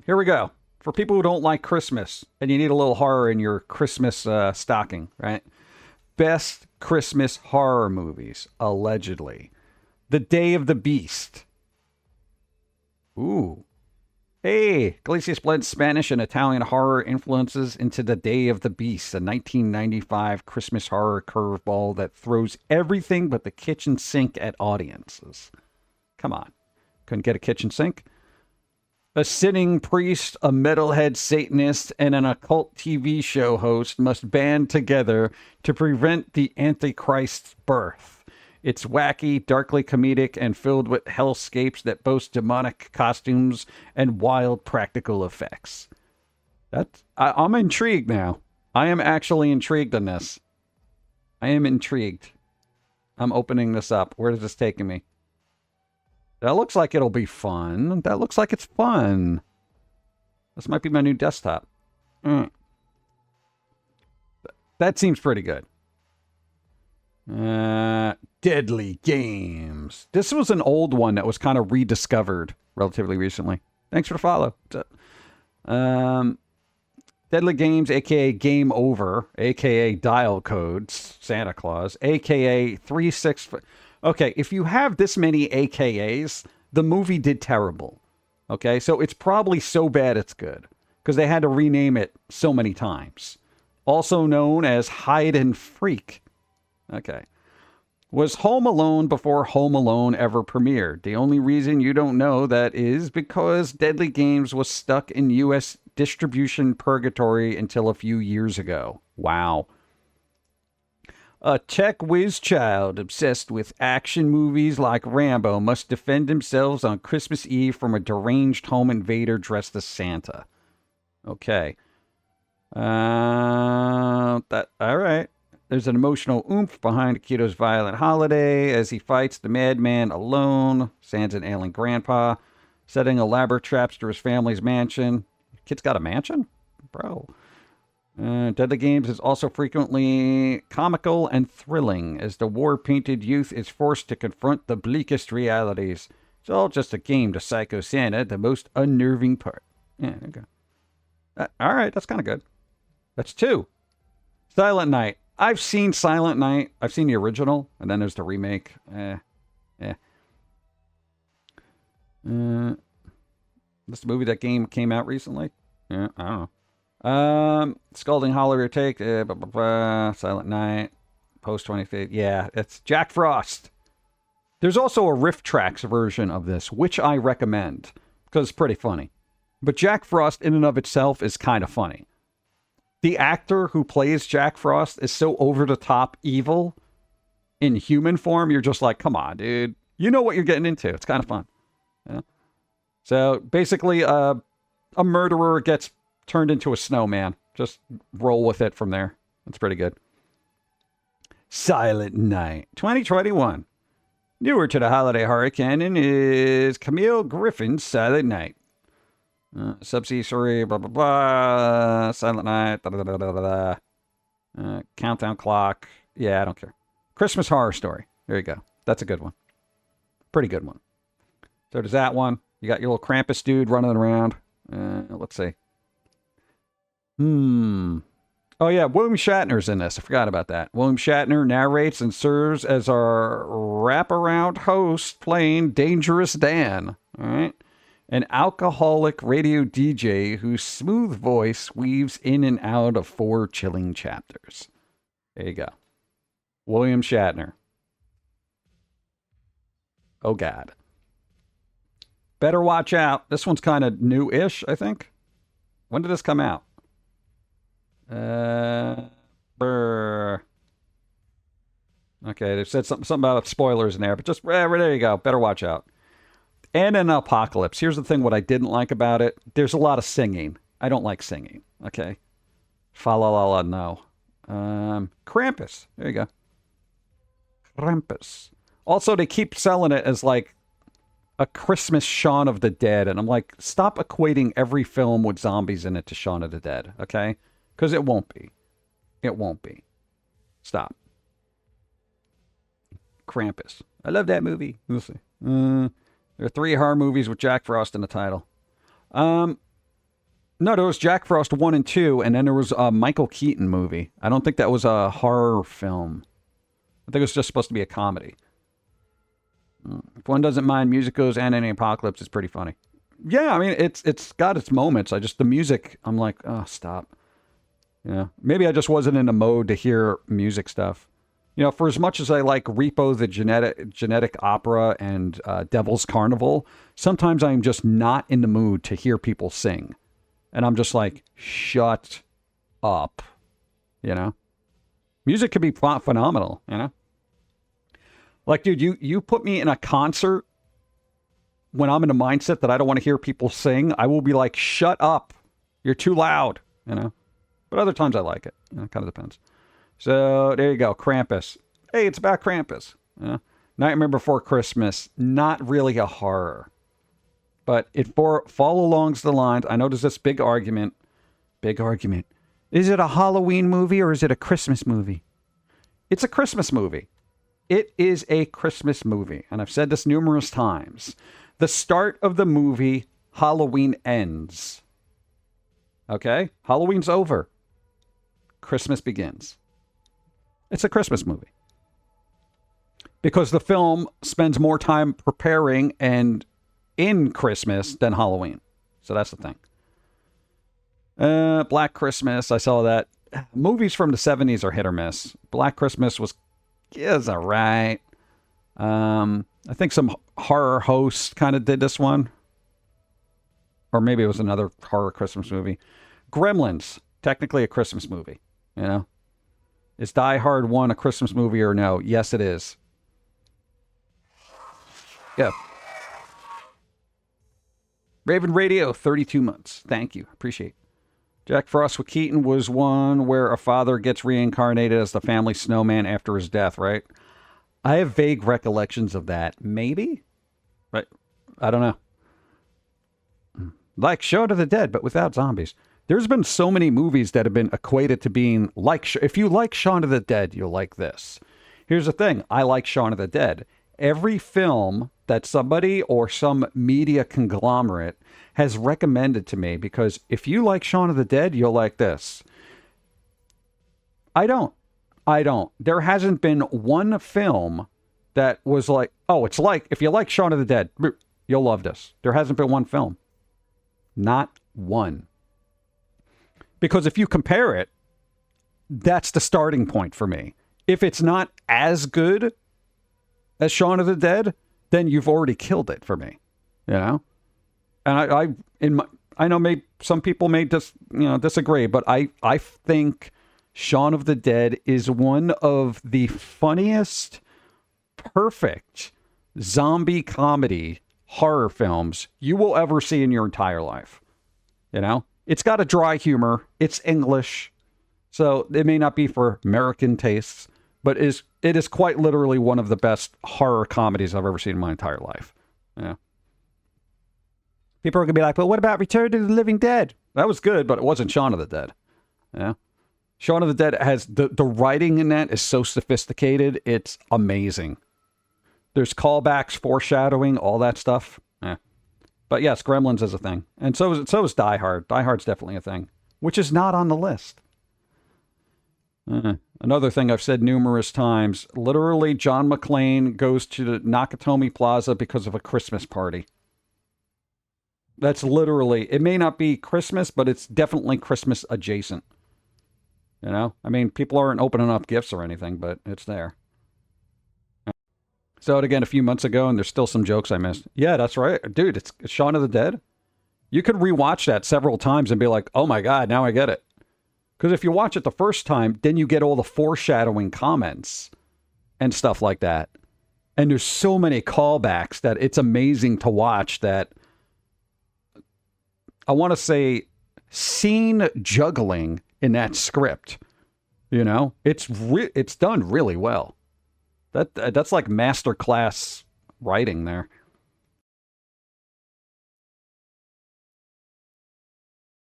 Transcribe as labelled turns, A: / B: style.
A: Here we go. For people who don't like Christmas and you need a little horror in your Christmas stocking, right? Best Christmas horror movies, allegedly. The Day of the Beast. Ooh. Hey, Iglesias blends Spanish and Italian horror influences into The Day of the Beast, a 1995 Christmas horror curveball that throws everything but the kitchen sink at audiences. Come on. Couldn't get a kitchen sink? A sinning priest, a metalhead Satanist, and an occult TV show host must band together to prevent the Antichrist's birth. It's wacky, darkly comedic, and filled with hellscapes that boast demonic costumes and wild practical effects. I'm intrigued now. I am actually intrigued on this. I am intrigued. I'm opening this up. Where is this taking me? That looks like it'll be fun. That looks like it's fun. This might be my new desktop. That seems pretty good. Deadly Games. This was an old one that was kind of rediscovered relatively recently. Thanks for the follow. Deadly Games, a.k.a. Game Over, a.k.a. Dial Codes, Santa Claus, a.k.a. 36... Okay, if you have this many AKAs, the movie did terrible. Okay, so it's probably so bad it's good. Because they had to rename it so many times. Also known as Hide and Freak. Okay. Was Home Alone before Home Alone ever premiered? The only reason you don't know that is because Deadly Games was stuck in U.S. distribution purgatory until a few years ago. Wow. A tech whiz child obsessed with action movies like Rambo must defend themselves on Christmas Eve from a deranged home invader dressed as Santa. Okay. All right. There's an emotional oomph behind Akito's violent holiday as he fights the madman alone. Santa's an ailing grandpa, setting elaborate traps to his family's mansion. Kid's got a mansion? Bro. Deadly Games is also frequently comical and thrilling as the war-painted youth is forced to confront the bleakest realities. It's all just a game to Psycho Santa, the most unnerving part. Yeah, okay. All right, that's kind of good. That's 2. Silent Night. I've seen Silent Night. I've seen the original, and then there's the remake. This movie, that game came out recently? Yeah, I don't know. Scalding Holiday Take, Silent Night, Post 25th. Yeah, it's Jack Frost. There's also a Riff Tracks version of this, which I recommend, because it's pretty funny. But Jack Frost in and of itself is kind of funny. The actor who plays Jack Frost is so over-the-top evil in human form, you're just like, come on, dude. You know what you're getting into. It's kind of fun. Yeah. So, basically, a murderer gets turned into a snowman. Just roll with it from there. That's pretty good. Silent Night 2021. Newer to the holiday horror canon is Camille Griffin's Silent Night. Subsea story, blah, blah, blah. Silent Night, da, da, da, da, da, da. Countdown clock. Yeah, I don't care. Christmas Horror Story. There you go. That's a good one. Pretty good one. So there's that one. You got your little Krampus dude running around. Let's see. Oh, yeah, William Shatner's in this. I forgot about that. William Shatner narrates and serves as our wraparound host playing Dangerous Dan. All right? An alcoholic radio DJ whose smooth voice weaves in and out of 4 chilling chapters. There you go. William Shatner. Oh, God. Better watch out. This one's kind of new-ish, I think. When did this come out? Okay, they said something about spoilers in there, but just there you go. Better watch out. And an Apocalypse. Here's the thing: what I didn't like about it, there's a lot of singing. I don't like singing. Okay, fa la la la no. Krampus. There you go. Krampus. Also, they keep selling it as like a Christmas Shaun of the Dead, and I'm like, stop equating every film with zombies in it to Shaun of the Dead. Okay. Because it won't be. It won't be. Stop. Krampus. I love that movie. We'll see. There are 3 horror movies with Jack Frost in the title. No, there was Jack Frost 1 and 2, and then there was a Michael Keaton movie. I don't think that was a horror film. I think it was just supposed to be a comedy. If one doesn't mind musicals and any apocalypse, it's pretty funny. Yeah, I mean, it's got its moments. The music, I'm like, oh, stop. Maybe I just wasn't in the mode to hear music stuff. For as much as I like Repo the Genetic Opera and Devil's Carnival, sometimes I'm just not in the mood to hear people sing. And I'm just like, shut up. Music could be phenomenal, Like, dude, you put me in a concert when I'm in a mindset that I don't want to hear people sing. I will be like, shut up. You're too loud, But other times I like it. It kind of depends. So there you go. Krampus. Hey, it's about Krampus. Nightmare Before Christmas. Not really a horror. But it follow along the lines. I know there's this big argument. Big argument. Is it a Halloween movie or is it a Christmas movie? It's a Christmas movie. It is a Christmas movie. And I've said this numerous times. The start of the movie, Halloween ends. Okay? Halloween's over. Christmas begins. It's a Christmas movie. Because the film spends more time preparing and in Christmas than Halloween. So that's the thing. Black Christmas, I saw that. Movies from the 70s are hit or miss. Black Christmas was all right. I think some horror host kind of did this one. Or maybe it was another horror Christmas movie. Gremlins, technically a Christmas movie. Is Die Hard 1 a Christmas movie or no? Yes, it is. Yeah. Raven Radio, 32 months. Thank you. Appreciate it. Jack Frost with Keaton was one where a father gets reincarnated as the family snowman after his death, right? I have vague recollections of that. Maybe? Right. I don't know. Like Shaun of the Dead, but without zombies. There's been so many movies that have been equated to being like... If you like Shaun of the Dead, you'll like this. Here's the thing. I like Shaun of the Dead. Every film that somebody or some media conglomerate has recommended to me, because if you like Shaun of the Dead, you'll like this. I don't. There hasn't been one film that was like, oh, it's like, if you like Shaun of the Dead, you'll love this. There hasn't been one film. Not one. Because if you compare it, that's the starting point for me. If it's not as good as Shaun of the Dead, then you've already killed it for me. And I know maybe some people may disagree, but I think Shaun of the Dead is one of the funniest, perfect zombie comedy horror films you will ever see in your entire life. It's got a dry humor. It's English, so it may not be for American tastes, but it is quite literally one of the best horror comedies I've ever seen in my entire life. Yeah. People are going to be like, well, what about Return to the Living Dead? That was good, but it wasn't Shaun of the Dead. Yeah. Shaun of the Dead has... The writing in that is so sophisticated, it's amazing. There's callbacks, foreshadowing, all that stuff. Yeah. But yes, Gremlins is a thing. And so is Die Hard. Die Hard's definitely a thing, which is not on the list. Another thing I've said numerous times, literally John McClane goes to the Nakatomi Plaza because of a Christmas party. That's literally, it may not be Christmas, but it's definitely Christmas adjacent. I mean, people aren't opening up gifts or anything, but it's there. Saw it again a few months ago, and there's still some jokes I missed. Yeah, that's right. Dude, it's Shaun of the Dead. You could rewatch that several times and be like, oh my God, now I get it. Because if you watch it the first time, then you get all the foreshadowing comments and stuff like that. And there's so many callbacks that it's amazing to watch that. I want to say scene juggling in that script. It's done really well. That's like masterclass writing there.